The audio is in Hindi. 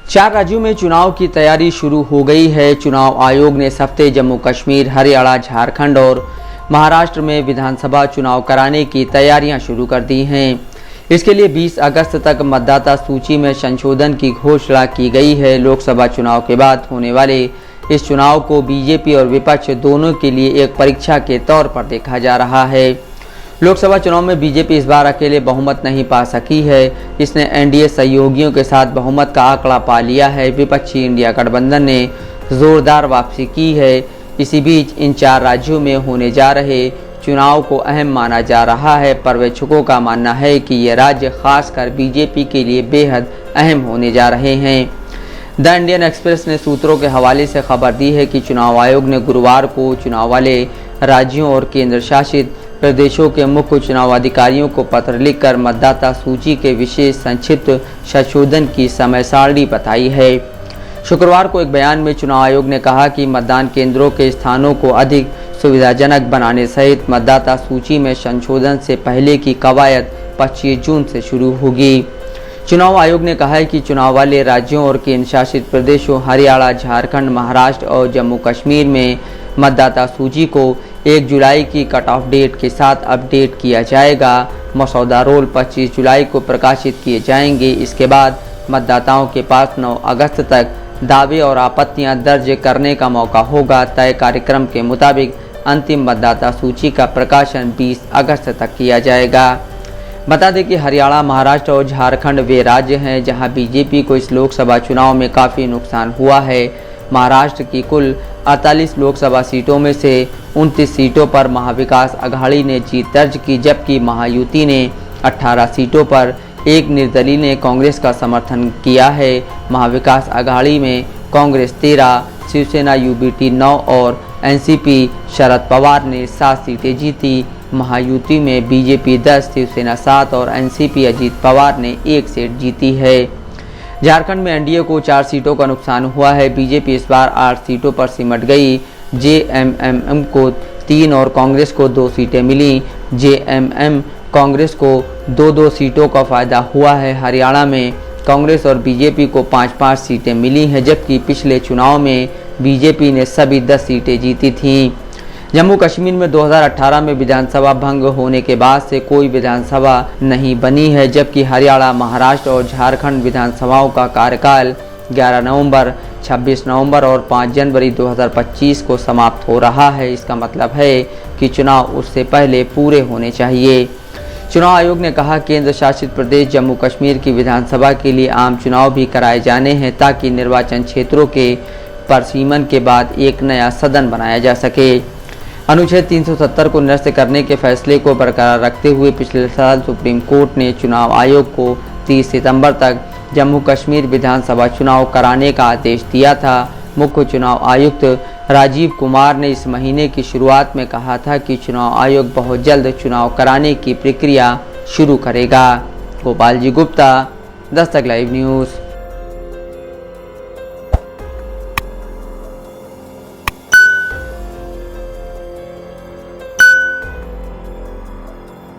4 राज्यों में चुनाव की तैयारी शुरू हो गई है। चुनाव आयोग ने इस हफ्ते जम्मू कश्मीर, हरियाणा, झारखंड और महाराष्ट्र में विधानसभा चुनाव कराने की तैयारियां शुरू कर दी हैं। इसके लिए 20 अगस्त तक मतदाता सूची में संशोधन की घोषणा की गई है। लोकसभा चुनाव के बाद होने वाले इस चुनाव को बीजेपी और विपक्ष दोनों के लिए एक परीक्षा के तौर पर देखा जा रहा है। लोकसभा चुनाव में बीजेपी इस बार अकेले बहुमत नहीं पा सकी है। इसने एनडीए सहयोगियों के साथ बहुमत का आंकड़ा पा लिया है। विपक्षी इंडिया गठबंधन ने जोरदार वापसी की है। इसी बीच इन 4 राज्यों में होने जा रहे चुनाव को अहम माना जा रहा है। पर्यवेक्षकों का मानना है कि ये राज्य खासकर बीजेपी के लिए बेहद अहम होने जा रहे हैं। द इंडियन एक्सप्रेस ने सूत्रों के हवाले से खबर दी है कि चुनाव आयोग ने गुरुवार को चुनाव वाले राज्यों और केंद्र शासित प्रदेशों के मुख्य चुनाव अधिकारियों को पत्र लिखकर मतदाता सूची के विशेष संक्षिप्त संशोधन की समय सारणी बताई है। शुक्रवार को एक बयान में चुनाव आयोग ने कहा कि मतदान केंद्रों के स्थानों को अधिक सुविधाजनक बनाने सहित मतदाता सूची में संशोधन से पहले की कवायद 25 जून से शुरू होगी। चुनाव आयोग ने कहा है कि चुनाव वाले राज्यों और केंद्र शासित प्रदेशों हरियाणा, झारखंड, महाराष्ट्र और जम्मू कश्मीर में मतदाता सूची को 1 जुलाई की कट ऑफ डेट के साथ अपडेट किया जाएगा। मसौदा रोल 25 जुलाई को प्रकाशित किए जाएंगे। इसके बाद मतदाताओं के पास 9 अगस्त तक दावे और आपत्तियां दर्ज करने का मौका होगा। तय कार्यक्रम के मुताबिक अंतिम मतदाता सूची का प्रकाशन 20 अगस्त तक किया जाएगा। बता दें कि हरियाणा, महाराष्ट्र और झारखंड वे राज्य हैं जहां बीजेपी को इस लोकसभा चुनाव में काफ़ी नुकसान हुआ है। महाराष्ट्र की कुल 48 लोकसभा सीटों में से 29 सीटों पर महाविकास अघाड़ी ने जीत दर्ज की, जबकि महायुति ने 18 सीटों पर एक निर्दलीय ने कांग्रेस का समर्थन किया है। महाविकास अघाड़ी में कांग्रेस 13, शिवसेना यूबीटी 9 और एनसीपी शरद पवार ने 7 सीटें जीती। महायुति में बीजेपी 10, शिवसेना 7 और एनसीपी अजीत पवार ने 1 सीट जीती है। झारखंड में एनडीए को 4 सीटों का नुकसान हुआ है। बीजेपी इस बार 8 सीटों पर सिमट गई। जेएमएम को 3 और कांग्रेस को 2 सीटें मिली। जेएमएम कांग्रेस को 2-2 सीटों का फायदा हुआ है। हरियाणा में कांग्रेस और बीजेपी को 5-5 सीटें मिली हैं, जबकि पिछले चुनाव में बीजेपी ने सभी 10 सीटें जीती थीं। जम्मू कश्मीर में 2018 में विधानसभा भंग होने के बाद से कोई विधानसभा नहीं बनी है, जबकि हरियाणा, महाराष्ट्र और झारखंड विधानसभाओं का कार्यकाल 11 नवंबर, 26 नवंबर और 5 जनवरी 2025 को समाप्त हो रहा है। इसका मतलब है कि चुनाव उससे पहले पूरे होने चाहिए। चुनाव आयोग ने कहा केंद्र शासित प्रदेश जम्मू कश्मीर की विधानसभा के लिए आम चुनाव भी कराए जाने हैं, ताकि निर्वाचन क्षेत्रों के परिसीमन के बाद एक नया सदन बनाया जा सके। अनुच्छेद 370 को निरस्त करने के फैसले को बरकरार रखते हुए पिछले साल सुप्रीम कोर्ट ने चुनाव आयोग को 30 सितंबर तक जम्मू कश्मीर विधानसभा चुनाव कराने का आदेश दिया था। मुख्य चुनाव आयुक्त राजीव कुमार ने इस महीने की शुरुआत में कहा था कि चुनाव आयोग बहुत जल्द चुनाव कराने की प्रक्रिया शुरू करेगा। Gopal ji Gupta, Dastak live news.